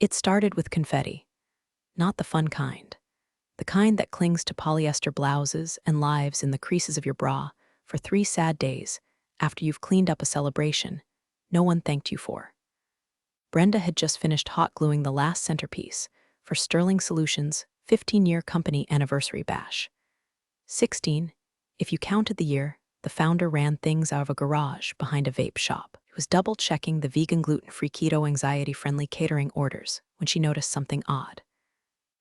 It started with confetti, not the fun kind. The kind that clings to polyester blouses and lives in the creases of your bra for 3 sad days after you've cleaned up a celebration no one thanked you for. Brenda had just finished hot gluing the last centerpiece for Sterling Solutions' 15-year company anniversary bash. 16, if you counted the year, the founder ran things out of a garage behind a vape shop. He was double-checking the vegan, gluten-free, keto, anxiety-friendly catering orders when she noticed something odd.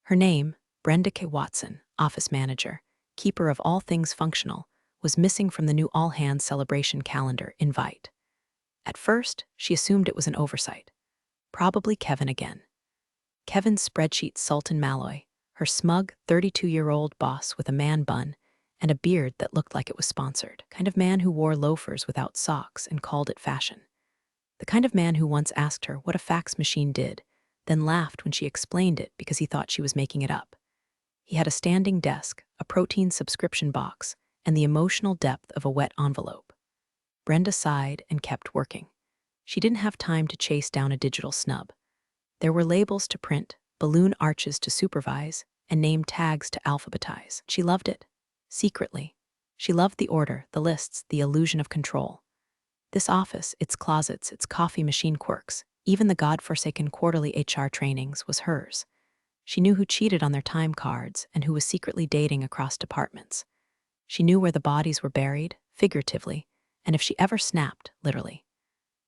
Her name, Brenda K. Watson, office manager, keeper of all things functional, was missing from the new all-hands celebration calendar invite. At first, she assumed it was an oversight. Probably Kevin again. Kevin's Spreadsheet Sultan Malloy, her smug 32-year-old boss with a man bun and a beard that looked like it was sponsored. Kind of man who wore loafers without socks and called it fashion. The kind of man who once asked her what a fax machine did, then laughed when she explained it because he thought she was making it up. He had a standing desk, a protein subscription box, and the emotional depth of a wet envelope. Brenda sighed and kept working. She didn't have time to chase down a digital snub. There were labels to print, balloon arches to supervise, and name tags to alphabetize. She loved it. Secretly. She loved the order, the lists, the illusion of control. This office, its closets, its coffee machine quirks, even the godforsaken quarterly HR trainings was hers. She knew who cheated on their time cards and who was secretly dating across departments. She knew where the bodies were buried, figuratively, and if she ever snapped, literally.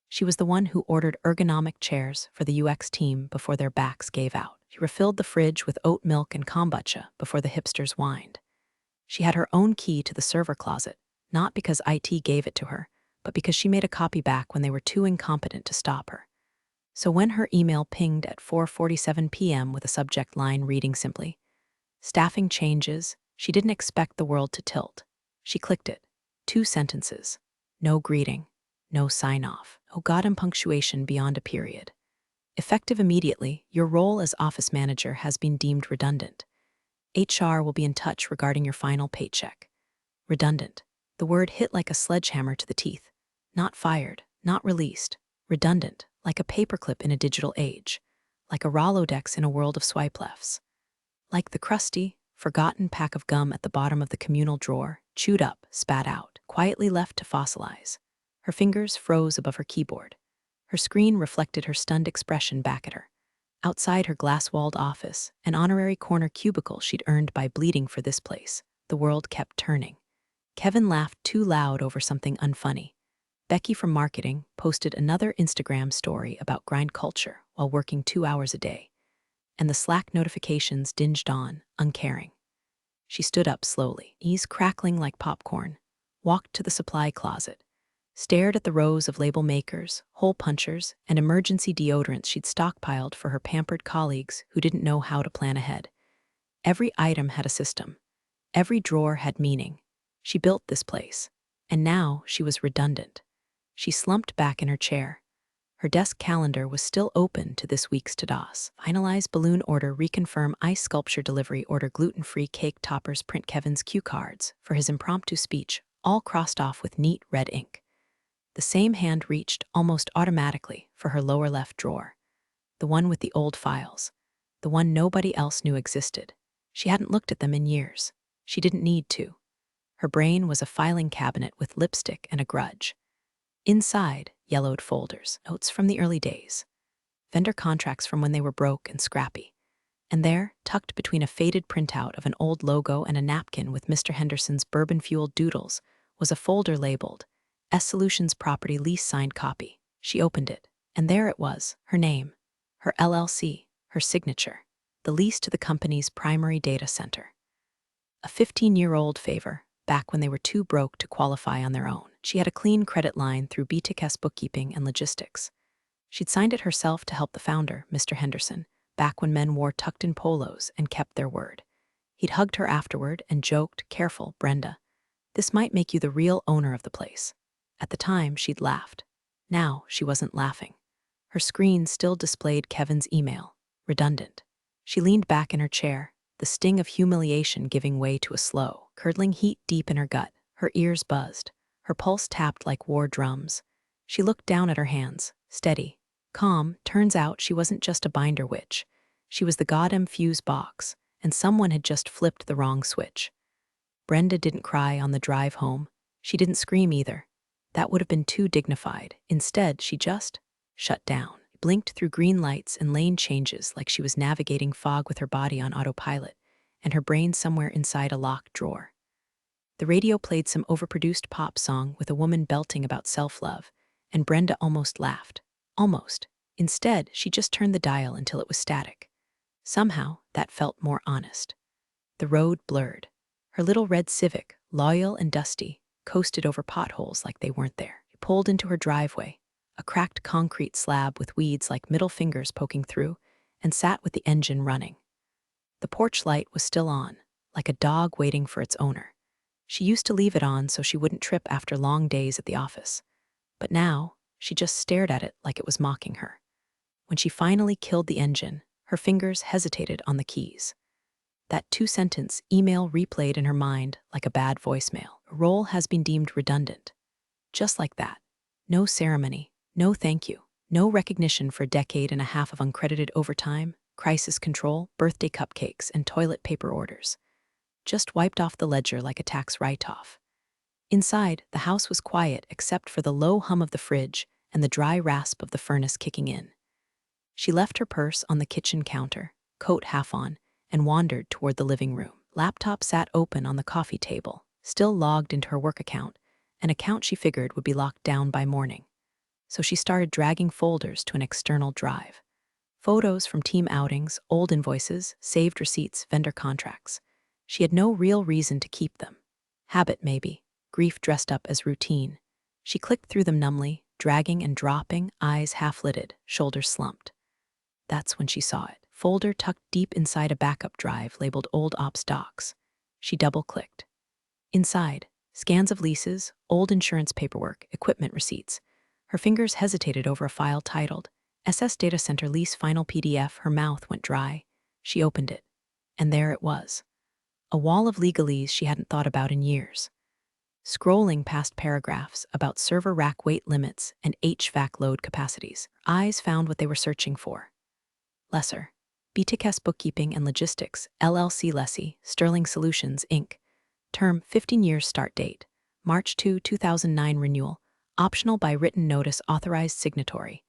She was the one who ordered ergonomic chairs for the UX team before their backs gave out. She refilled the fridge with oat milk and kombucha before the hipsters whined. She had her own key to the server closet, not because IT gave it to her, but because she made a copy back when they were too incompetent to stop her. So when her email pinged at 4:47 p.m. with a subject line reading simply, "Staffing changes," she didn't expect the world to tilt. She clicked it. 2 sentences. No greeting. No sign-off. Oh God, and punctuation beyond a period. Effective immediately, your role as office manager has been deemed redundant. HR will be in touch regarding your final paycheck. Redundant. The word hit like a sledgehammer to the teeth. Not fired, not released. Redundant, like a paperclip in a digital age. Like a Rolodex in a world of swipe lefts. Like the crusty, forgotten pack of gum at the bottom of the communal drawer, chewed up, spat out, quietly left to fossilize. Her fingers froze above her keyboard. Her screen reflected her stunned expression back at her. Outside her glass-walled office, an honorary corner cubicle she'd earned by bleeding for this place, the world kept turning. Kevin laughed too loud over something unfunny. Becky from marketing posted another Instagram story about grind culture while working 2 hours a day. And the Slack notifications dinged on, uncaring. She stood up slowly, knees crackling like popcorn, walked to the supply closet, stared at the rows of label makers, hole punchers, and emergency deodorants she'd stockpiled for her pampered colleagues who didn't know how to plan ahead. Every item had a system. Every drawer had meaning. She built this place, and now she was redundant. She slumped back in her chair. Her desk calendar was still open to this week's TDOS. Finalize balloon order, reconfirm ice sculpture delivery, order gluten-free cake toppers, print Kevin's cue cards for his impromptu speech, all crossed off with neat red ink. The same hand reached almost automatically for her lower left drawer. The one with the old files. The one nobody else knew existed. She hadn't looked at them in years. She didn't need to. Her brain was a filing cabinet with lipstick and a grudge. Inside, yellowed folders, notes from the early days, vendor contracts from when they were broke and scrappy. And there, tucked between a faded printout of an old logo and a napkin with Mr. Henderson's bourbon-fueled doodles, was a folder labeled S Solutions Property Lease signed copy. She opened it, and there it was, her name, her LLC, her signature, the lease to the company's primary data center. A 15-year-old favor, back when they were too broke to qualify on their own. She had a clean credit line through BTK's bookkeeping and logistics. She'd signed it herself to help the founder, Mr. Henderson, back when men wore tucked-in polos and kept their word. He'd hugged her afterward and joked, "Careful, Brenda. This might make you the real owner of the place." At the time, she'd laughed. Now, she wasn't laughing. Her screen still displayed Kevin's email, redundant. She leaned back in her chair, the sting of humiliation giving way to a slow, curdling heat deep in her gut. Her ears buzzed. Her pulse tapped like war drums. She looked down at her hands, steady, Calm, turns out she wasn't just a binder witch. She was the goddamn fuse box, and someone had just flipped the wrong switch. Brenda didn't cry on the drive home. She didn't scream either. That would have been too dignified. Instead, she just shut down, blinked through green lights and lane changes like she was navigating fog with her body on autopilot, and her brain somewhere inside a locked drawer. The radio played some overproduced pop song with a woman belting about self-love, and Brenda almost laughed. Almost. Instead, she just turned the dial until it was static. Somehow, that felt more honest. The road blurred. Her little red Civic, loyal and dusty, coasted over potholes like they weren't there. It pulled into her driveway, a cracked concrete slab with weeds like middle fingers poking through, and sat with the engine running. The porch light was still on, like a dog waiting for its owner. She used to leave it on so she wouldn't trip after long days at the office. But now, she just stared at it like it was mocking her. When she finally killed the engine, her fingers hesitated on the keys. That two-sentence email replayed in her mind like a bad voicemail. A role has been deemed redundant. Just like that. No ceremony, no thank you, no recognition for a decade and a half of uncredited overtime, crisis control, birthday cupcakes, and toilet paper orders. Just wiped off the ledger like a tax write-off. Inside, the house was quiet except for the low hum of the fridge and the dry rasp of the furnace kicking in. She left her purse on the kitchen counter, coat half on, and wandered toward the living room. Laptop sat open on the coffee table, still logged into her work account, an account she figured would be locked down by morning. So she started dragging folders to an external drive. Photos from team outings, old invoices, saved receipts, vendor contracts. She had no real reason to keep them. Habit, maybe. Grief dressed up as routine. She clicked through them numbly, dragging and dropping, eyes half-lidded, shoulders slumped. That's when she saw it. Folder tucked deep inside a backup drive labeled Old Ops Docs. She double-clicked. Inside, scans of leases, old insurance paperwork, equipment receipts. Her fingers hesitated over a file titled SS Data Center Lease Final PDF. Her mouth went dry. She opened it. And there it was. A wall of legalese she hadn't thought about in years. Scrolling past paragraphs about server rack weight limits and HVAC load capacities, her eyes found what they were searching for. Lesser. BTKS Bookkeeping and Logistics, LLC Lessee, Sterling Solutions, Inc. Term 15 years start date. March 2, 2009 renewal. Optional by written notice authorized signatory.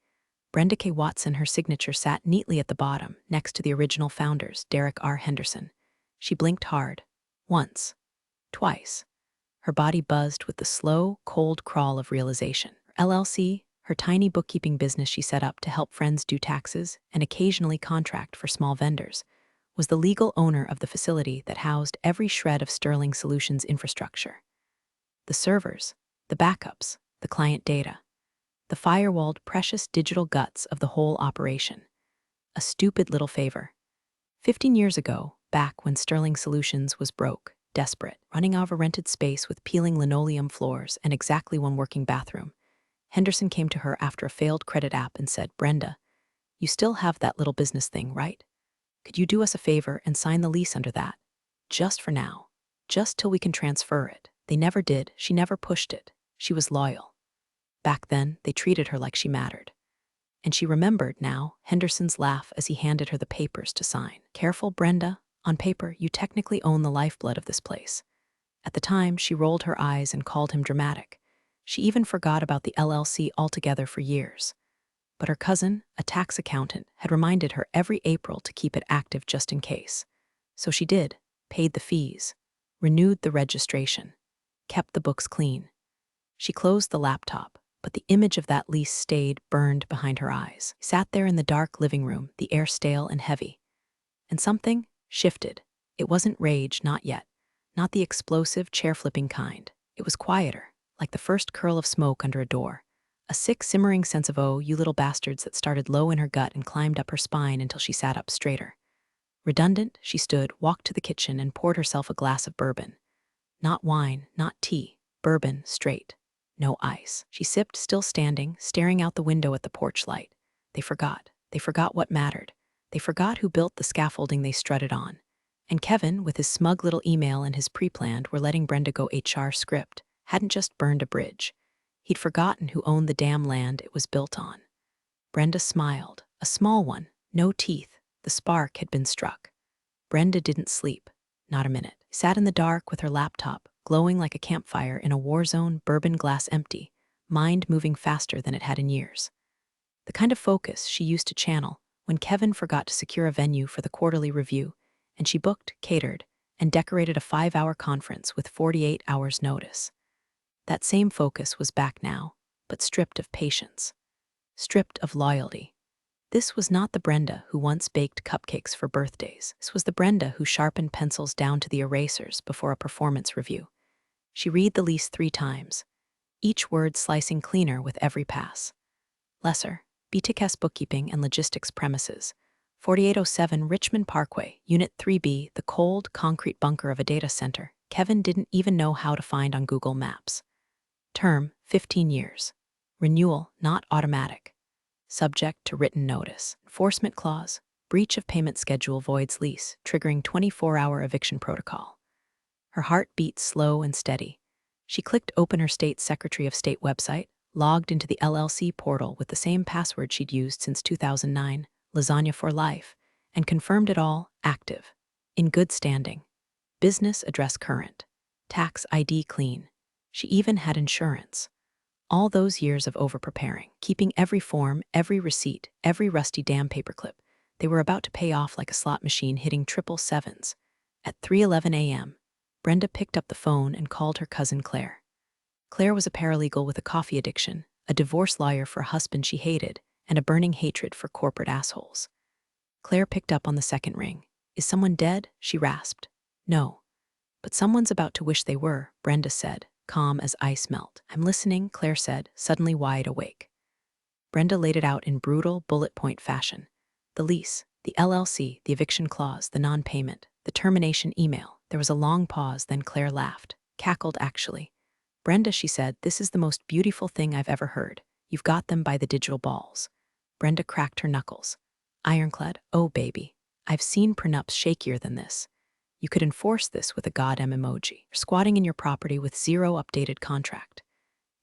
Brenda K. Watson. Her signature sat neatly at the bottom, next to the original founders, Derek R. Henderson. She blinked hard. Once. Twice. Her body buzzed with the slow, cold crawl of realization. Her LLC, her tiny bookkeeping business she set up to help friends do taxes and occasionally contract for small vendors, was the legal owner of the facility that housed every shred of Sterling Solutions infrastructure. The servers, the backups, the client data, the firewalled precious digital guts of the whole operation. A stupid little favor. 15 years ago, back when Sterling Solutions was broke, desperate, running out of a rented space with peeling linoleum floors and exactly one working bathroom, Henderson came to her after a failed credit app and said, "Brenda, you still have that little business thing, right? Could you do us a favor and sign the lease under that? Just for now. Just till we can transfer it." They never did. She never pushed it. She was loyal. Back then, they treated her like she mattered. And she remembered now Henderson's laugh as he handed her the papers to sign. "Careful, Brenda. On paper, you technically own the lifeblood of this place." At the time, she rolled her eyes and called him dramatic. She even forgot about the LLC altogether for years. But her cousin, a tax accountant, had reminded her every April to keep it active just in case. So she did, paid the fees, renewed the registration, kept the books clean. She closed the laptop, but the image of that lease stayed burned behind her eyes. She sat there in the dark living room, the air stale and heavy. And something shifted. It wasn't rage, not yet. Not the explosive, chair-flipping kind. It was quieter, like the first curl of smoke under a door. A sick, simmering sense of, "Oh, you little bastards," that started low in her gut and climbed up her spine until she sat up straighter. Redundant, she stood, walked to the kitchen, and poured herself a glass of bourbon. Not wine, not tea. Bourbon, straight. No ice. She sipped, still standing, staring out the window at the porch light. They forgot. They forgot what mattered. They forgot who built the scaffolding they strutted on. And Kevin, with his smug little email and his pre-planned "we're letting Brenda go" HR script, hadn't just burned a bridge. He'd forgotten who owned the damn land it was built on. Brenda smiled, a small one, no teeth. The spark had been struck. Brenda didn't sleep, not a minute. Sat in the dark with her laptop, glowing like a campfire in a war zone, bourbon glass empty, mind moving faster than it had in years. The kind of focus she used to channel when Kevin forgot to secure a venue for the quarterly review, and she booked, catered, and decorated a 5-hour conference with 48 hours' notice. That same focus was back now, but stripped of patience, stripped of loyalty. This was not the Brenda who once baked cupcakes for birthdays. This was the Brenda who sharpened pencils down to the erasers before a performance review. She read the lease 3 times, each word slicing cleaner with every pass. Lesser, BTKS Bookkeeping and Logistics Premises, 4807 Richmond Parkway, Unit 3B, the cold, concrete bunker of a data center Kevin didn't even know how to find on Google Maps. Term, 15 years. Renewal, not automatic. Subject to written notice. Enforcement clause, breach of payment schedule voids lease, triggering 24-hour eviction protocol. Her heart beat slow and steady. She clicked open her state Secretary of State website, logged into the LLC portal with the same password she'd used since 2009, lasagna for life, and confirmed it all active, in good standing. Business address current. Tax ID clean. She even had insurance. All those years of over-preparing, keeping every form, every receipt, every rusty damn paperclip, they were about to pay off like a slot machine hitting 777s. At 3:11 a.m., Brenda picked up the phone and called her cousin Claire. Claire was a paralegal with a coffee addiction, a divorce lawyer for a husband she hated, and a burning hatred for corporate assholes. Claire picked up on the second ring. "Is someone dead?" she rasped. "No. But someone's about to wish they were," Brenda said, calm as ice melt. "I'm listening," Claire said, suddenly wide awake. Brenda laid it out in brutal, bullet point fashion. The lease, the LLC, the eviction clause, the non-payment, the termination email. There was a long pause, then Claire laughed, cackled actually. "Brenda," she said, "this is the most beautiful thing I've ever heard. You've got them by the digital balls." Brenda cracked her knuckles. Ironclad, "Oh, baby. I've seen prenups shakier than this. You could enforce this with a goddamn emoji. You're squatting in your property with 0 updated contract.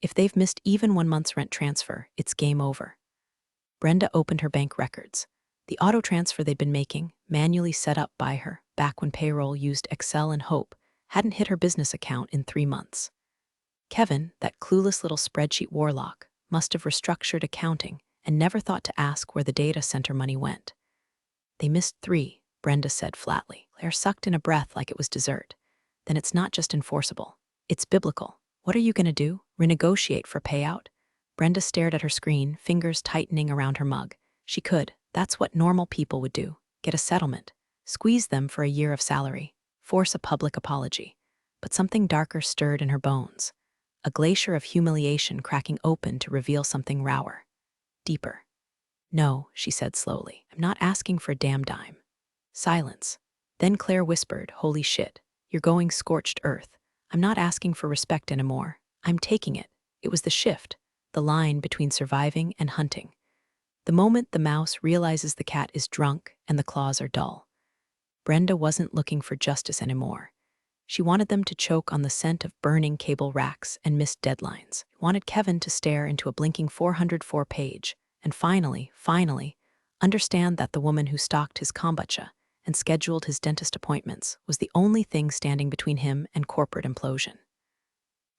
If they've missed even 1 month's rent transfer, it's game over." Brenda opened her bank records. The auto transfer they'd been making, manually set up by her, back when payroll used Excel and Hope, hadn't hit her business account in 3 months. Kevin, that clueless little spreadsheet warlock, must have restructured accounting and never thought to ask where the data center money went. "They missed 3, Brenda said flatly. Claire sucked in a breath like it was dessert. "Then it's not just enforceable. It's biblical. What are you going to do? Renegotiate for payout?" Brenda stared at her screen, fingers tightening around her mug. She could. That's what normal people would do. Get a settlement. Squeeze them for a year of salary. Force a public apology. But something darker stirred in her bones. A glacier of humiliation cracking open to reveal something rawer. Deeper. "No," she said slowly. "I'm not asking for a damn dime." Silence. Then Claire whispered, "Holy shit, you're going scorched earth. I'm not asking for respect anymore. I'm taking it." It was the shift, the line between surviving and hunting. The moment the mouse realizes the cat is drunk and the claws are dull. Brenda wasn't looking for justice anymore. She wanted them to choke on the scent of burning cable racks and missed deadlines. Wanted Kevin to stare into a blinking 404 page, and finally, understand that the woman who stocked his kombucha and scheduled his dentist appointments was the only thing standing between him and corporate implosion.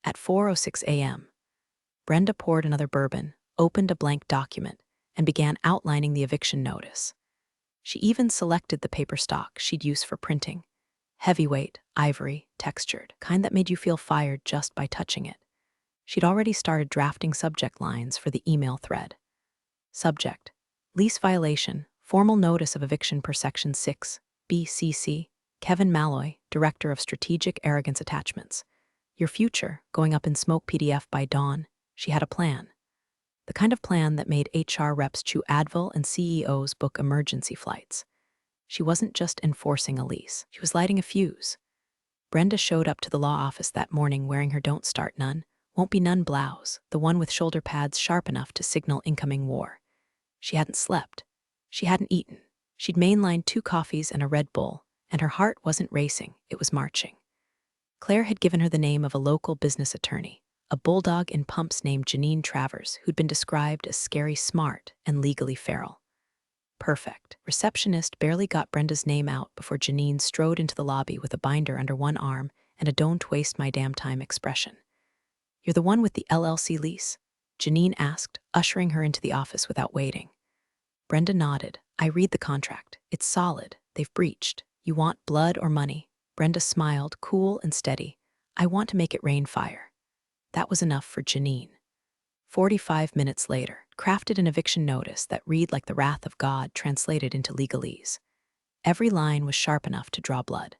At 4:06 a.m., Brenda poured another bourbon, opened a blank document, and began outlining the eviction notice. She even selected the paper stock she'd use for printing. Heavyweight, ivory, textured, kind that made you feel fired just by touching it. She'd already started drafting subject lines for the email thread. Subject: lease violation, formal notice of eviction per Section 6, BCC, Kevin Malloy, Director of Strategic Arrogance Attachments. Your future, going up in smoke PDF by dawn. She had a plan. The kind of plan that made HR reps chew Advil and CEOs book emergency flights. She wasn't just enforcing a lease. She was lighting a fuse. Brenda showed up to the law office that morning wearing her Don't Start None, Won't Be None blouse, the one with shoulder pads sharp enough to signal incoming war. She hadn't slept. She hadn't eaten. She'd mainlined 2 coffees and a Red Bull, and her heart wasn't racing, it was marching. Claire had given her the name of a local business attorney, a bulldog in pumps named Janine Travers, who'd been described as scary smart and legally feral. Perfect. Receptionist barely got Brenda's name out before Janine strode into the lobby with a binder under one arm and a "don't waste my damn time" expression. "You're the one with the LLC lease?" Janine asked, ushering her into the office without waiting. Brenda nodded. "I read the contract. It's solid. They've breached. You want blood or money?" Brenda smiled, cool and steady. "I want to make it rain fire." That was enough for Janine. 45 minutes later, crafted an eviction notice that read like the wrath of God translated into legalese. Every line was sharp enough to draw blood.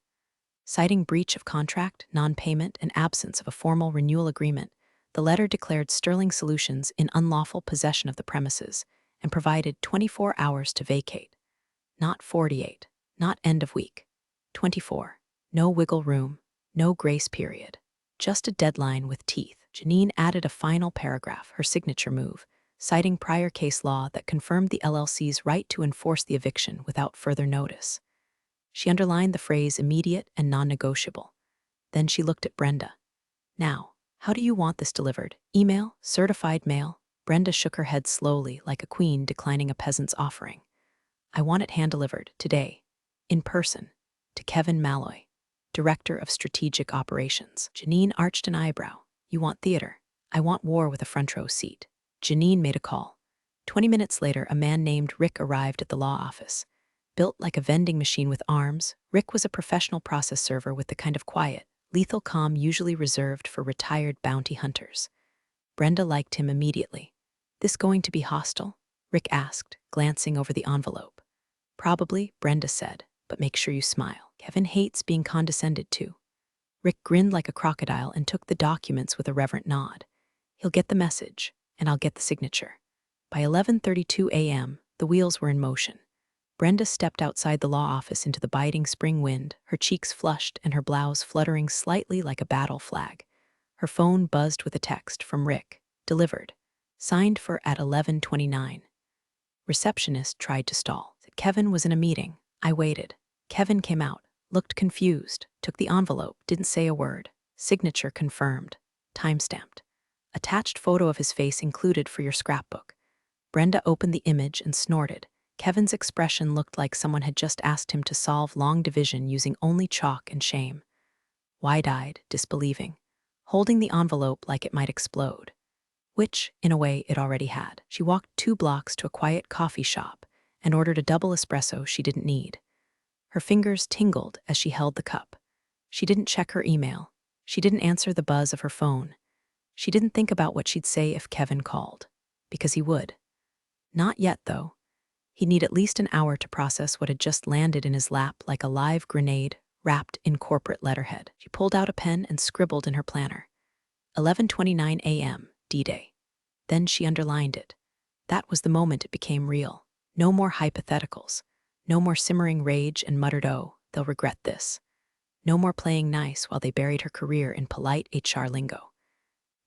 Citing breach of contract, non-payment, and absence of a formal renewal agreement, the letter declared Sterling Solutions in unlawful possession of the premises and provided 24 hours to vacate. Not 48, not end of week. 24. No wiggle room, no grace period. Just a deadline with teeth. Janine added a final paragraph, her signature move, citing prior case law that confirmed the LLC's right to enforce the eviction without further notice. She underlined the phrase immediate and non-negotiable. Then she looked at Brenda. "Now, how do you want this delivered? Email? Certified mail?" Brenda shook her head slowly, like a queen declining a peasant's offering. "I want it hand-delivered, today, in person, to Kevin Malloy, Director of Strategic Operations." Janine arched an eyebrow. "You want theater? I want war with a front row seat." Janine made a call. 20 minutes later, a man named Rick arrived at the law office. Built like a vending machine with arms, Rick was a professional process server with the kind of quiet, lethal calm usually reserved for retired bounty hunters. Brenda liked him immediately. "This going to be hostile?" Rick asked, glancing over the envelope. "Probably," Brenda said, "but make sure you smile. Kevin hates being condescended to." Rick grinned like a crocodile and took the documents with a reverent nod. "He'll get the message, and I'll get the signature." By 11:32 a.m., the wheels were in motion. Brenda stepped outside the law office into the biting spring wind, her cheeks flushed and her blouse fluttering slightly like a battle flag. Her phone buzzed with a text from Rick. "Delivered. Signed for at 11:29. Receptionist tried to stall. Said Kevin was in a meeting. I waited. Kevin came out, looked confused, took the envelope, didn't say a word. Signature confirmed. Timestamped. Attached photo of his face included for your scrapbook. Brenda opened the image and snorted. Kevin's expression looked like someone had just asked him to solve long division using only chalk and shame. Wide-eyed, disbelieving, holding the envelope like it might explode. Which, in a way, it already had. She walked 2 blocks to a quiet coffee shop and ordered a double espresso she didn't need. Her fingers tingled as she held the cup. She didn't check her email. She didn't answer the buzz of her phone. She didn't think about what she'd say if Kevin called. Because he would. Not yet, though. He'd need at least an hour to process what had just landed in his lap like a live grenade wrapped in corporate letterhead. She pulled out a pen and scribbled in her planner. 11:29 a.m., D-Day. Then she underlined it. That was the moment it became real. No more hypotheticals. No more simmering rage and muttered, "Oh, they'll regret this." No more playing nice while they buried her career in polite HR lingo.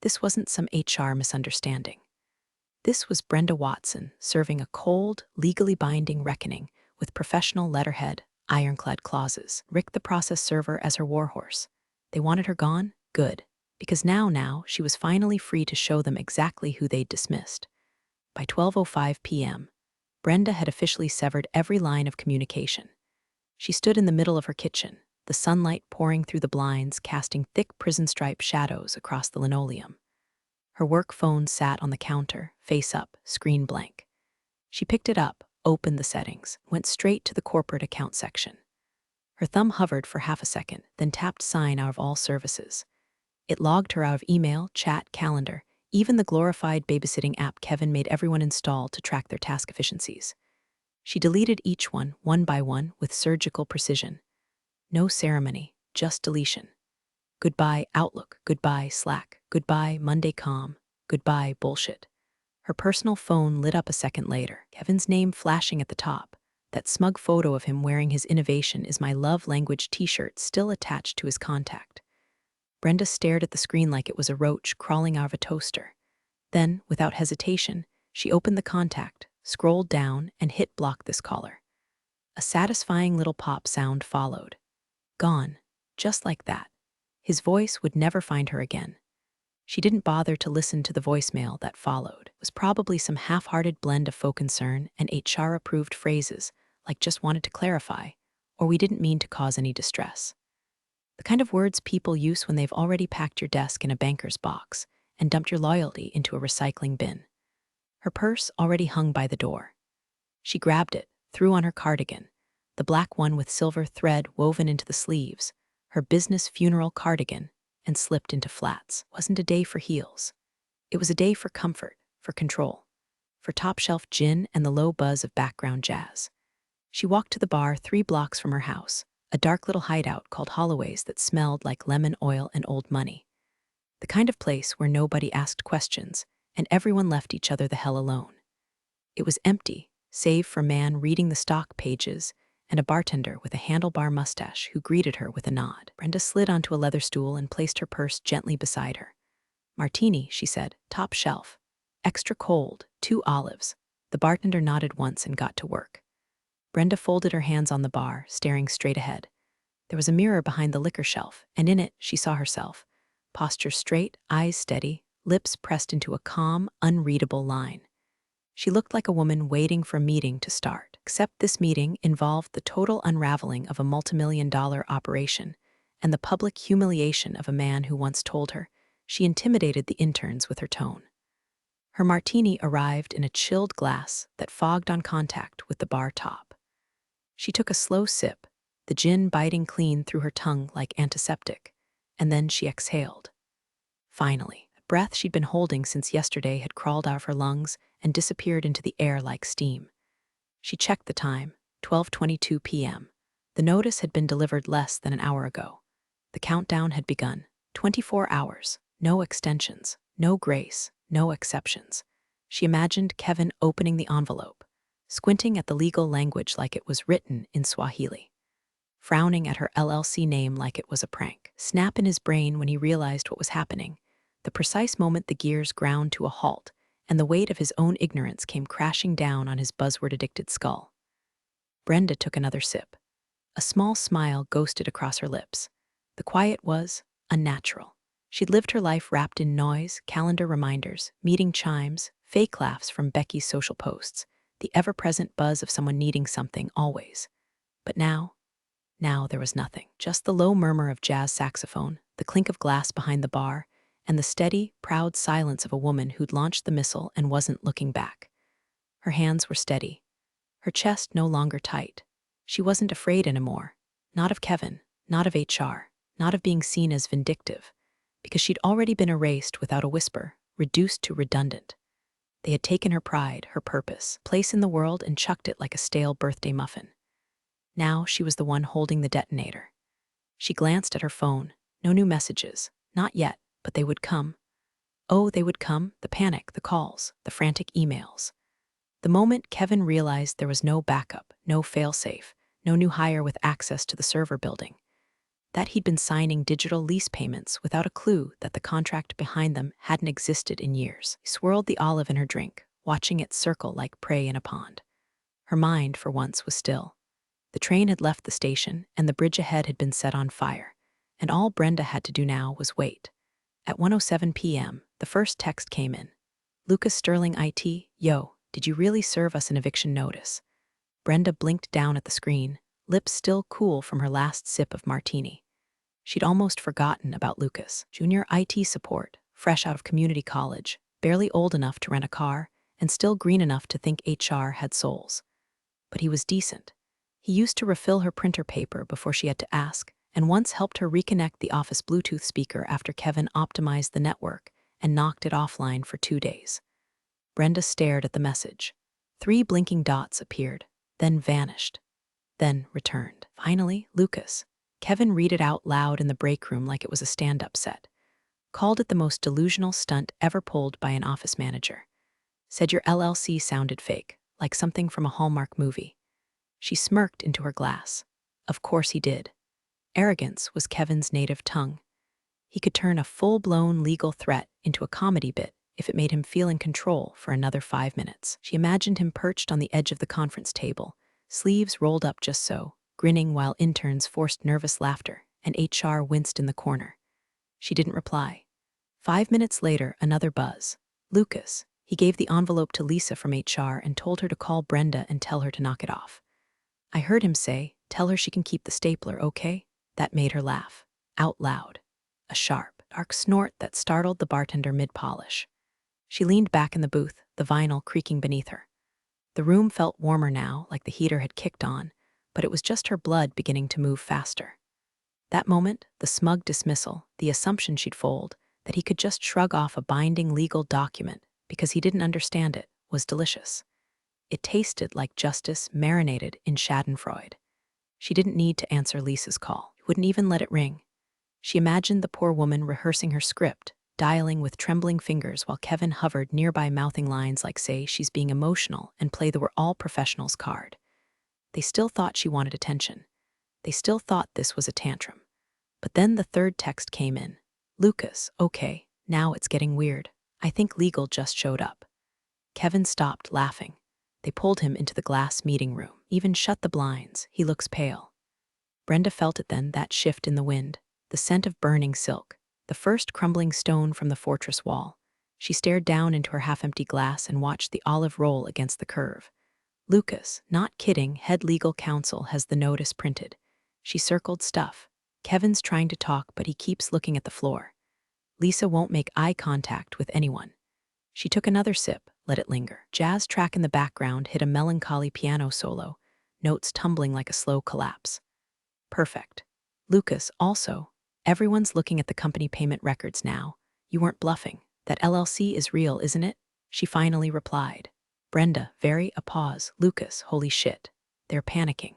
This wasn't some HR misunderstanding. This was Brenda Watson serving a cold, legally binding reckoning with professional letterhead, ironclad clauses. Rick the process server as her warhorse. They wanted her gone? Good. Because now, she was finally free to show them exactly who they'd dismissed. By 12:05 p.m., Brenda had officially severed every line of communication. She stood in the middle of her kitchen, the sunlight pouring through the blinds, casting thick prison-stripe shadows across the linoleum. Her work phone sat on the counter, face up, screen blank. She picked it up, opened the settings, went straight to the corporate account section. Her thumb hovered for half a second, then tapped sign out of all services. It logged her out of email, chat, calendar, even the glorified babysitting app Kevin made everyone install to track their task efficiencies. She deleted each one by one, with surgical precision. No ceremony, just deletion. Goodbye Outlook, goodbye Slack, goodbye Monday Calm, goodbye bullshit. Her personal phone lit up a second later, Kevin's name flashing at the top. That smug photo of him wearing his Innovation is My Love Language t-shirt still attached to his contact. Brenda stared at the screen like it was a roach crawling out of a toaster. Then, without hesitation, she opened the contact, scrolled down, and hit block this caller. A satisfying little pop sound followed. Gone. Just like that. His voice would never find her again. She didn't bother to listen to the voicemail that followed. It was probably some half-hearted blend of faux concern and HR-approved phrases, like "just wanted to clarify," or "we didn't mean to cause any distress." The kind of words people use when they've already packed your desk in a banker's box and dumped your loyalty into a recycling bin. Her purse already hung by the door. She grabbed it, threw on her cardigan, the black one with silver thread woven into the sleeves, her business funeral cardigan, and slipped into flats. It wasn't a day for heels. It was a day for comfort, for control, for top-shelf gin and the low buzz of background jazz. She walked to the bar 3 blocks from her house, a dark little hideout called Holloway's that smelled like lemon oil and old money. The kind of place where nobody asked questions and everyone left each other the hell alone. It was empty, save for a man reading the stock pages and a bartender with a handlebar mustache who greeted her with a nod. Brenda slid onto a leather stool and placed her purse gently beside her. "Martini," she said, "top shelf. Extra cold, 2 olives." The bartender nodded once and got to work. Brenda folded her hands on the bar, staring straight ahead. There was a mirror behind the liquor shelf, and in it she saw herself. Posture straight, eyes steady, lips pressed into a calm, unreadable line. She looked like a woman waiting for a meeting to start, except this meeting involved the total unraveling of a multimillion-dollar operation and the public humiliation of a man who once told her she intimidated the interns with her tone. Her martini arrived in a chilled glass that fogged on contact with the bar top. She took a slow sip, the gin biting clean through her tongue like antiseptic, and then she exhaled. Finally, the breath she'd been holding since yesterday had crawled out of her lungs and disappeared into the air like steam. She checked the time, 12:22 p.m. The notice had been delivered less than an hour ago. The countdown had begun. 24 hours, no extensions, no grace, no exceptions. She imagined Kevin opening the envelope, squinting at the legal language like it was written in Swahili, frowning at her LLC name like it was a prank. Snap in his brain when he realized what was happening, the precise moment the gears ground to a halt and the weight of his own ignorance came crashing down on his buzzword-addicted skull. Brenda took another sip. A small smile ghosted across her lips. The quiet was unnatural. She'd lived her life wrapped in noise, calendar reminders, meeting chimes, fake laughs from Becky's social posts, the ever-present buzz of someone needing something always. But now there was nothing. Just the low murmur of jazz saxophone, the clink of glass behind the bar, and the steady, proud silence of a woman who'd launched the missile and wasn't looking back. Her hands were steady, her chest no longer tight. She wasn't afraid anymore. Not of Kevin, not of HR, not of being seen as vindictive, because she'd already been erased without a whisper, reduced to redundant. They had taken her pride, her purpose, place in the world and chucked it like a stale birthday muffin. Now she was the one holding the detonator. She glanced at her phone. No new messages. Not yet, but they would come. Oh, they would come, the panic, the calls, the frantic emails. The moment Kevin realized there was no backup, no failsafe, no new hire with access to the server building, that he'd been signing digital lease payments without a clue that the contract behind them hadn't existed in years. He swirled the olive in her drink, watching it circle like prey in a pond. Her mind, for once, was still. The train had left the station, and the bridge ahead had been set on fire, and all Brenda had to do now was wait. At 1:07 p.m., the first text came in. "Lucas Sterling IT, yo, did you really serve us an eviction notice?" Brenda blinked down at the screen, lips still cool from her last sip of martini. She'd almost forgotten about Lucas, junior IT support, fresh out of community college, barely old enough to rent a car, and still green enough to think HR had souls. But he was decent. He used to refill her printer paper before she had to ask, and once helped her reconnect the office Bluetooth speaker after Kevin optimized the network and knocked it offline for 2 days. Brenda stared at the message. 3 blinking dots appeared, then vanished, then returned. Finally, Lucas. Kevin read it out loud in the break room like it was a stand-up set. Called it the most delusional stunt ever pulled by an office manager. Said your LLC sounded fake, like something from a Hallmark movie. She smirked into her glass. Of course he did. Arrogance was Kevin's native tongue. He could turn a full-blown legal threat into a comedy bit if it made him feel in control for another 5 minutes. She imagined him perched on the edge of the conference table, sleeves rolled up just so, grinning while interns forced nervous laughter and HR winced in the corner. She didn't reply. 5 minutes later, another buzz. Lucas. He gave the envelope to Lisa from HR and told her to call Brenda and tell her to knock it off. I heard him say, "Tell her she can keep the stapler, okay?" That made her laugh. Out loud. A sharp, dark snort that startled the bartender mid-polish. She leaned back in the booth, the vinyl creaking beneath her. The room felt warmer now, like the heater had kicked on, but it was just her blood beginning to move faster. That moment, the smug dismissal, the assumption she'd fold, that he could just shrug off a binding legal document because he didn't understand it, was delicious. It tasted like justice marinated in schadenfreude. She didn't need to answer Lisa's call. He wouldn't even let it ring. She imagined the poor woman rehearsing her script, dialing with trembling fingers while Kevin hovered nearby mouthing lines like, say, she's being emotional and play the "we're all professionals" card. They still thought she wanted attention. They still thought this was a tantrum. But then the third text came in. Lucas, okay, now it's getting weird. I think legal just showed up. Kevin stopped, laughing. They pulled him into the glass meeting room, even shut the blinds. He looks pale. Brenda felt it then, that shift in the wind, the scent of burning silk, the first crumbling stone from the fortress wall. She stared down into her half-empty glass and watched the olive roll against the curve. Lucas, not kidding, head legal counsel, has the notice printed. She circled stuff. Kevin's trying to talk, but he keeps looking at the floor. Lisa won't make eye contact with anyone. She took another sip, let it linger. Jazz track in the background hit a melancholy piano solo, notes tumbling like a slow collapse. Perfect. Lucas, also, everyone's looking at the company payment records now. You weren't bluffing. That LLC is real, isn't it? She finally replied. Brenda, a pause. Lucas, holy shit. They're panicking.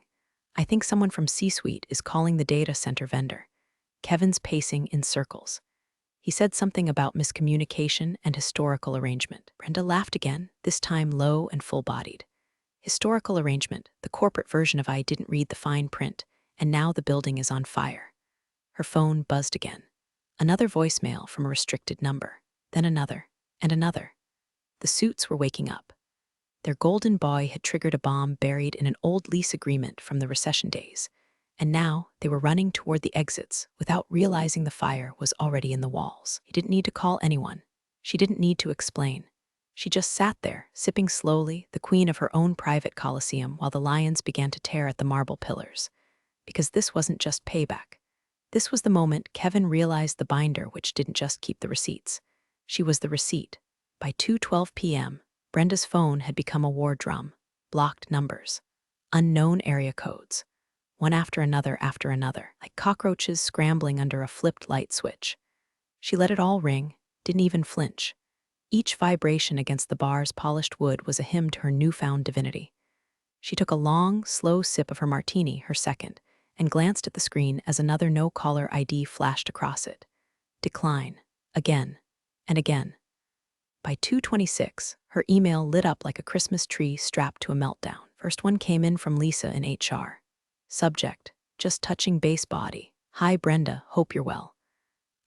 I think someone from C-suite is calling the data center vendor. Kevin's pacing in circles. He said something about miscommunication and historical arrangement. Brenda laughed again, this time low and full-bodied. Historical arrangement, the corporate version of "I didn't read the fine print, and now the building is on fire." Her phone buzzed again. Another voicemail from a restricted number, then another, and another. The suits were waking up. Their golden boy had triggered a bomb buried in an old lease agreement from the recession days, and now they were running toward the exits without realizing the fire was already in the walls. He didn't need to call anyone. She didn't need to explain. She just sat there, sipping slowly, the queen of her own private coliseum, while the lions began to tear at the marble pillars. Because this wasn't just payback. This was the moment Kevin realized the binder which didn't just keep the receipts. She was the receipt. By 2:12 p.m., Brenda's phone had become a war drum. Blocked numbers. Unknown area codes. One after another, like cockroaches scrambling under a flipped light switch. She let it all ring, didn't even flinch. Each vibration against the bar's polished wood was a hymn to her newfound divinity. She took a long, slow sip of her martini, her second, and glanced at the screen as another no-caller ID flashed across it. Decline. Again. And again. By 2:26, her email lit up like a Christmas tree strapped to a meltdown. First one came in from Lisa in HR. Subject, just touching base body. Hi Brenda, hope you're well.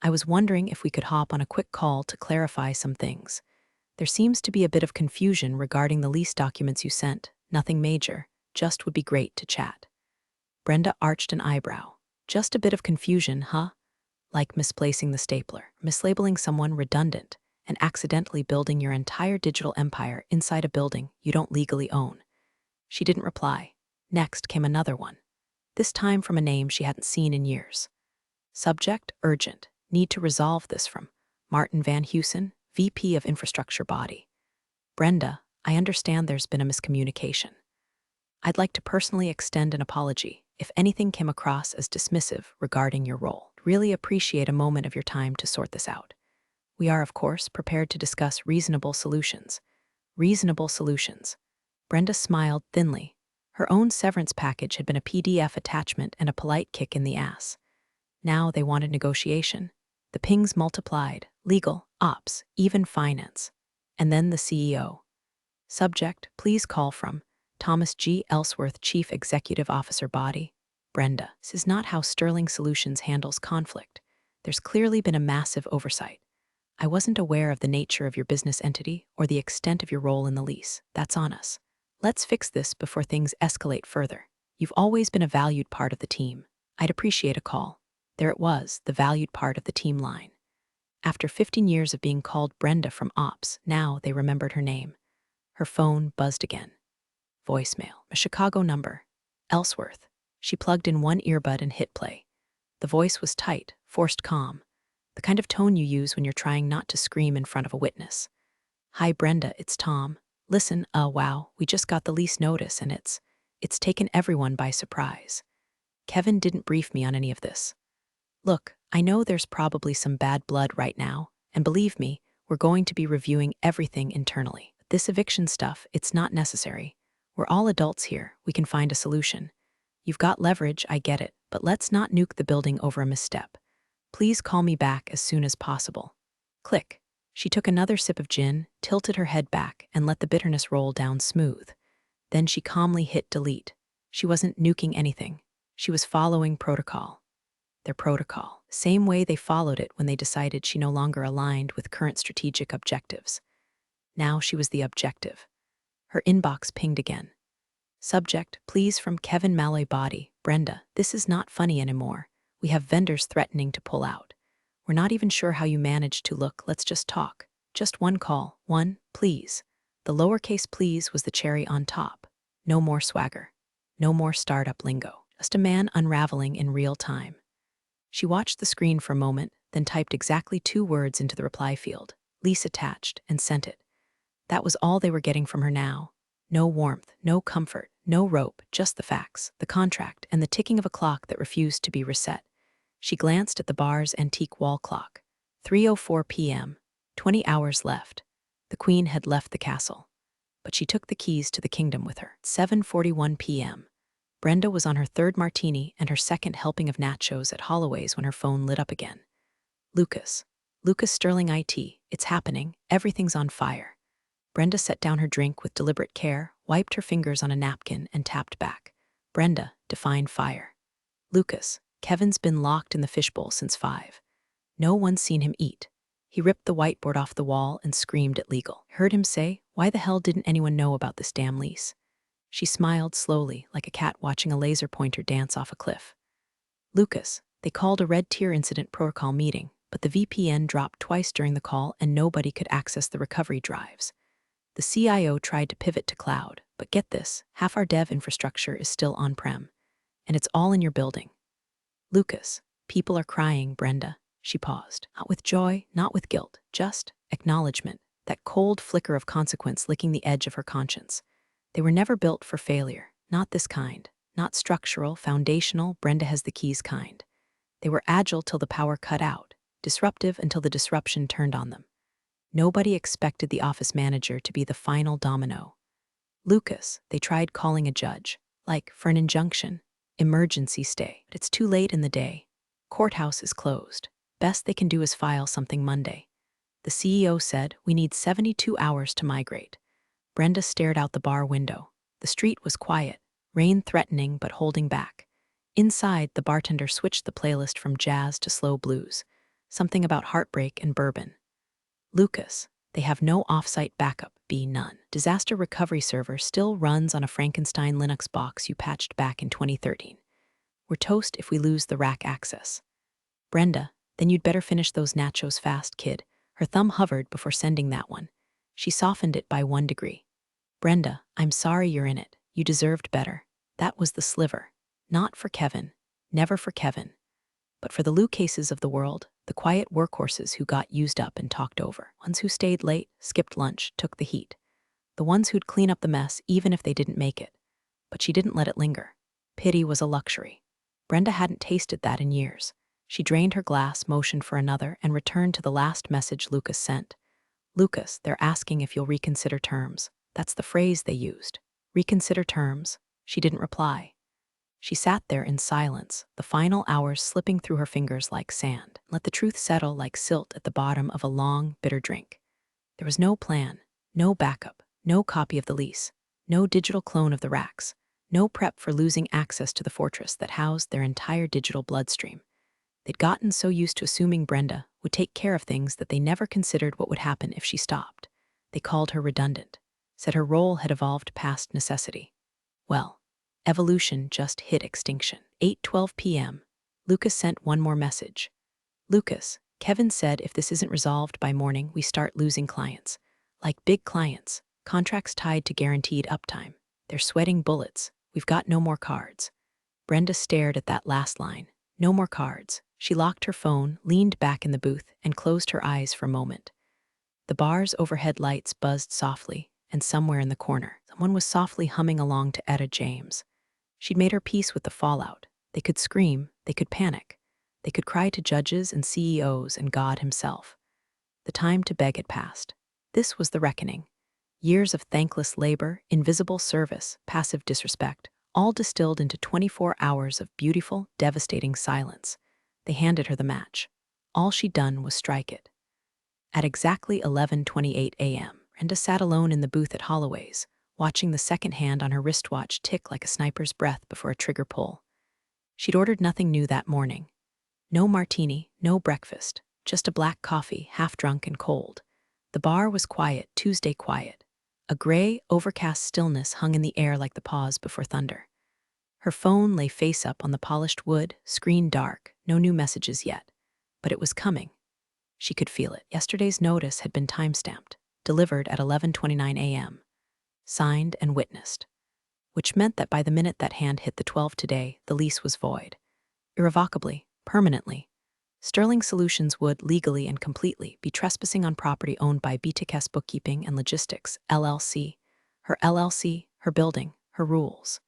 I was wondering if we could hop on a quick call to clarify some things. There seems to be a bit of confusion regarding the lease documents you sent. Nothing major, just would be great to chat. Brenda arched an eyebrow. Just a bit of confusion, huh? Like misplacing the stapler, mislabeling someone redundant, and accidentally building your entire digital empire inside a building you don't legally own. She didn't reply. Next came another one. This time from a name she hadn't seen in years. Subject, urgent. Need to resolve this from Martin Van Heusen, VP of Infrastructure Body. Brenda, I understand there's been a miscommunication. I'd like to personally extend an apology if anything came across as dismissive regarding your role. Really appreciate a moment of your time to sort this out. We are, of course, prepared to discuss reasonable solutions. Reasonable solutions. Brenda smiled thinly. Her own severance package had been a PDF attachment and a polite kick in the ass. Now they wanted negotiation. The pings multiplied. Legal, ops, even finance. And then the CEO. Subject, please call from Thomas G. Ellsworth, Chief Executive Officer Body. Brenda, this is not how Sterling Solutions handles conflict. There's clearly been a massive oversight. I wasn't aware of the nature of your business entity or the extent of your role in the lease. That's on us. Let's fix this before things escalate further. You've always been a valued part of the team. I'd appreciate a call. There it was, the valued part of the team line. After 15 years of being called Brenda from Ops, now they remembered her name. Her phone buzzed again. Voicemail. A Chicago number. Ellsworth. She plugged in one earbud and hit play. The voice was tight, forced calm. The kind of tone you use when you're trying not to scream in front of a witness. Hi Brenda, it's Tom. Listen, wow, we just got the lease notice and it's taken everyone by surprise. Kevin didn't brief me on any of this. Look, I know there's probably some bad blood right now, and believe me, we're going to be reviewing everything internally. This eviction stuff, it's not necessary. We're all adults here, we can find a solution. You've got leverage, I get it, but let's not nuke the building over a misstep. Please call me back as soon as possible. Click. She took another sip of gin, tilted her head back, and let the bitterness roll down smooth. Then she calmly hit delete. She wasn't nuking anything. She was following protocol. Their protocol. Same way they followed it when they decided she no longer aligned with current strategic objectives. Now she was the objective. Her inbox pinged again. Subject, please from Kevin Malloy Body. Brenda, this is not funny anymore. We have vendors threatening to pull out. We're not even sure how you managed to look. Let's just talk. Just one call. One, please. The lowercase please was the cherry on top. No more swagger. No more startup lingo. Just a man unraveling in real time. She watched the screen for a moment, then typed exactly 2 words into the reply field. Lease attached, and sent it. That was all they were getting from her now. No warmth, no comfort, no rope, just the facts, the contract, and the ticking of a clock that refused to be reset. She glanced at the bar's antique wall clock. 3:04 p.m., 20 hours left. The queen had left the castle. But she took the keys to the kingdom with her. 7:41 p.m. Brenda was on her 3rd martini and her 2nd helping of nachos at Holloway's when her phone lit up again. Lucas Sterling IT, it's happening, everything's on fire. Brenda set down her drink with deliberate care, wiped her fingers on a napkin, and tapped back. Brenda, define fire. Lucas, Kevin's been locked in the fishbowl since 5. No one's seen him eat. He ripped the whiteboard off the wall and screamed at legal. Heard him say, why the hell didn't anyone know about this damn lease? She smiled slowly, like a cat watching a laser pointer dance off a cliff. Lucas, they called a red tier incident protocol meeting, but the VPN dropped twice during the call and nobody could access the recovery drives. The CIO tried to pivot to cloud, but get this, half our dev infrastructure is still on-prem, and it's all in your building. Lucas, people are crying, Brenda. She paused. Not with joy, not with guilt, just acknowledgement, that cold flicker of consequence licking the edge of her conscience. They were never built for failure, not this kind, not structural, foundational, Brenda has the keys kind. They were agile till the power cut out, disruptive until the disruption turned on them. Nobody expected the office manager to be the final domino. Lucas, they tried calling a judge, like for an injunction, emergency stay, but it's too late in the day. Courthouse is closed. Best they can do is file something Monday. The CEO said, we need 72 hours to migrate. Brenda stared out the bar window. The street was quiet, rain threatening but holding back. Inside, the bartender switched the playlist from jazz to slow blues, something about heartbreak and bourbon. Lucas, they have no off-site backup, none. Disaster recovery server still runs on a Frankenstein Linux box you patched back in 2013. We're toast if we lose the rack access. Brenda, then you'd better finish those nachos fast, kid. Her thumb hovered before sending that one. She softened it by 1 degree. Brenda, I'm sorry you're in it. You deserved better. That was the sliver. Not for Kevin. Never for Kevin. But for the Lucases of the world, the quiet workhorses who got used up and talked over. Ones who stayed late, skipped lunch, took the heat. The ones who'd clean up the mess even if they didn't make it. But she didn't let it linger. Pity was a luxury. Brenda hadn't tasted that in years. She drained her glass, motioned for another, and returned to the last message Lucas sent. Lucas, they're asking if you'll reconsider terms. That's the phrase they used. Reconsider terms. She didn't reply. She sat there in silence, the final hours slipping through her fingers like sand. Let the truth settle like silt at the bottom of a long, bitter drink. There was no plan, no backup, no copy of the lease, no digital clone of the racks, no prep for losing access to the fortress that housed their entire digital bloodstream. They'd gotten so used to assuming Brenda would take care of things that they never considered what would happen if she stopped. They called her redundant, said her role had evolved past necessity. Well, evolution just hit extinction. 8:12 p.m. Lucas sent one more message. Lucas, Kevin said if this isn't resolved by morning, we start losing clients. Like big clients, contracts tied to guaranteed uptime. They're sweating bullets. We've got no more cards. Brenda stared at that last line. No more cards. She locked her phone, leaned back in the booth, and closed her eyes for a moment. The bar's overhead lights buzzed softly, and somewhere in the corner, someone was softly humming along to Etta James. She'd made her peace with the fallout. They could scream, they could panic. They could cry to judges and CEOs and God himself. The time to beg had passed. This was the reckoning. Years of thankless labor, invisible service, passive disrespect, all distilled into 24 hours of beautiful, devastating silence. They handed her the match. All she'd done was strike it. At exactly 11:28 a.m., Brenda sat alone in the booth at Holloway's, watching the second hand on her wristwatch tick like a sniper's breath before a trigger pull. She'd ordered nothing new that morning. No martini, no breakfast, just a black coffee, half drunk and cold. The bar was quiet, Tuesday quiet. A gray, overcast stillness hung in the air like the pause before thunder. Her phone lay face up on the polished wood, screen dark, no new messages yet. But it was coming. She could feel it. Yesterday's notice had been time-stamped, delivered at 11:29 a.m., signed and witnessed, which meant that by the minute that hand hit the 12 today, the lease was void. Irrevocably, permanently. Sterling Solutions would, legally and completely, be trespassing on property owned by BTKS Bookkeeping and Logistics, LLC. Her building, her rules.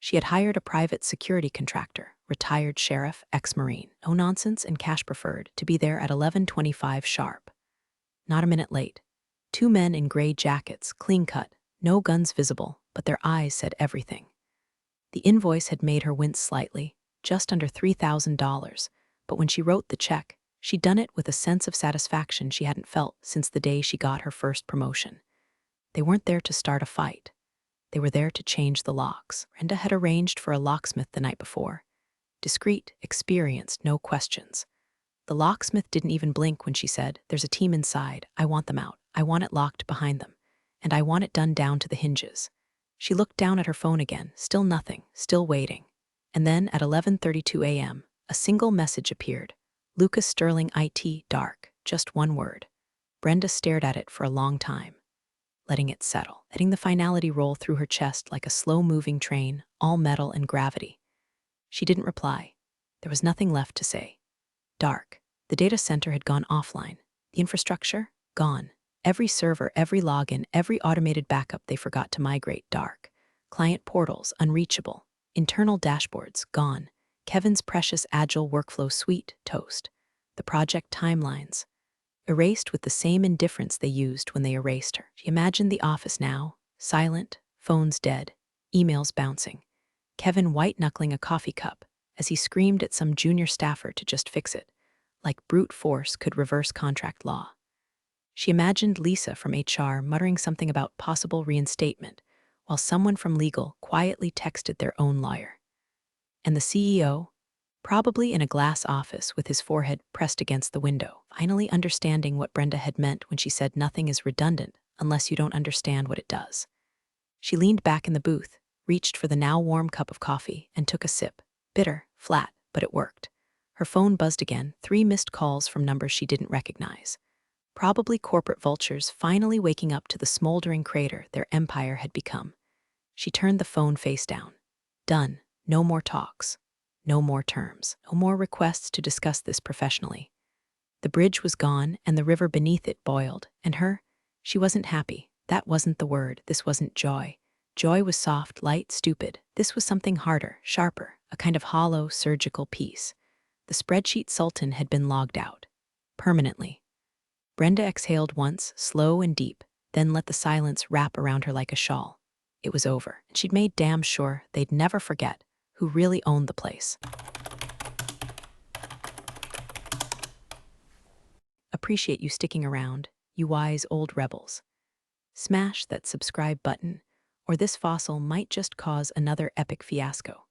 She had hired a private security contractor, retired sheriff, ex-Marine, no nonsense and cash preferred, to be there at 11:25 sharp. Not a minute late. Two men in gray jackets, clean-cut, no guns visible, but their eyes said everything. The invoice had made her wince slightly, just under $3,000, but when she wrote the check, she'd done it with a sense of satisfaction she hadn't felt since the day she got her first promotion. They weren't there to start a fight. They were there to change the locks. Brenda had arranged for a locksmith the night before. Discreet, experienced, no questions. The locksmith didn't even blink when she said, "There's a team inside. I want them out. I want it locked behind them. And I want it done down to the hinges." She looked down at her phone again, still nothing, still waiting. And then at 11:32 a.m., a single message appeared. Lucas Sterling IT, dark, just one word. Brenda stared at it for a long time, letting it settle, letting the finality roll through her chest like a slow-moving train, all metal and gravity. She didn't reply. There was nothing left to say. Dark. The data center had gone offline. The infrastructure? Gone. Every server, every login, every automated backup they forgot to migrate, dark. Client portals, unreachable. Internal dashboards, gone. Kevin's precious agile workflow suite, toast. The project timelines, erased with the same indifference they used when they erased her. She imagined the office now, silent, phones dead, emails bouncing. Kevin white-knuckling a coffee cup as he screamed at some junior staffer to just fix it, like brute force could reverse contract law. She imagined Lisa from HR muttering something about possible reinstatement, while someone from legal quietly texted their own lawyer. And the CEO, probably in a glass office with his forehead pressed against the window, finally understanding what Brenda had meant when she said nothing is redundant unless you don't understand what it does. She leaned back in the booth, reached for the now warm cup of coffee, and took a sip. Bitter, flat, but it worked. Her phone buzzed again, 3 missed calls from numbers she didn't recognize. Probably corporate vultures finally waking up to the smoldering crater their empire had become. She turned the phone face down. Done. No more talks. No more terms. No more requests to discuss this professionally. The bridge was gone, and the river beneath it boiled, and she wasn't happy. That wasn't the word. This wasn't joy. Joy was soft, light, stupid. This was something harder, sharper, a kind of hollow, surgical peace. The Spreadsheet Sultan had been logged out. Permanently. Brenda exhaled once, slow and deep, then let the silence wrap around her like a shawl. It was over, and she'd made damn sure they'd never forget who really owned the place. Appreciate you sticking around, you wise old rebels. Smash that subscribe button, or this fossil might just cause another epic fiasco.